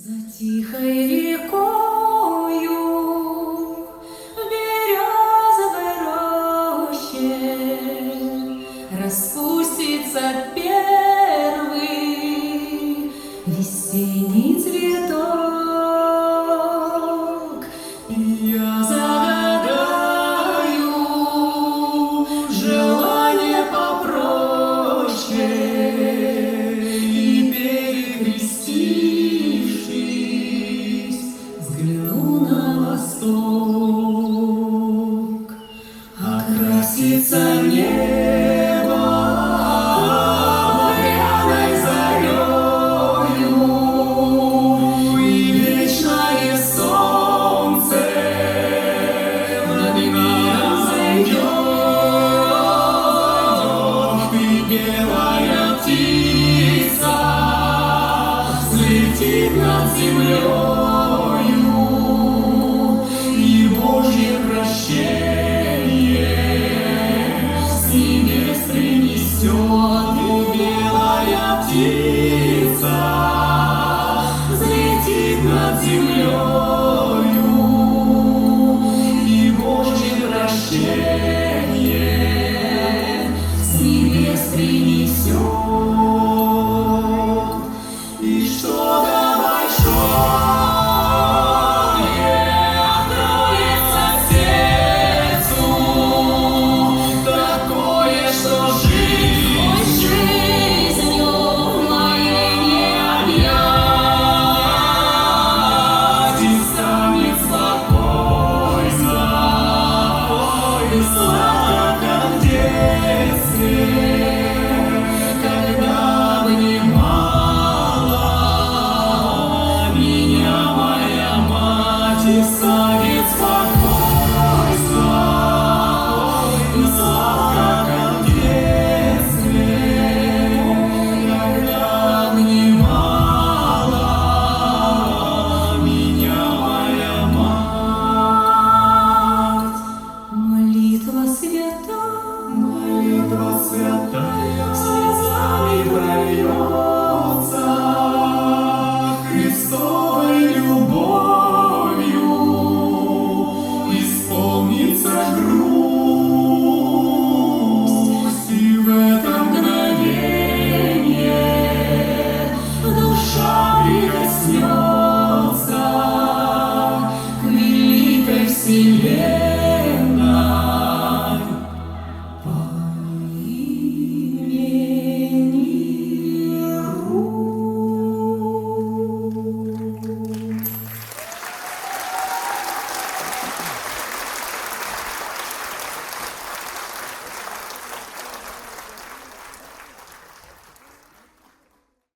За тихой рекою в березовой роще распустится первый весенний цветок. И я загадаю желание попроще, и перекрестившись, взгляну на восток. Окрасится небо багряной зарею, и вечное солнце над миром зайдет, и белая птица взлетит над землею, и Божье прощение с небес принесет. И белая птица взлетит над землей.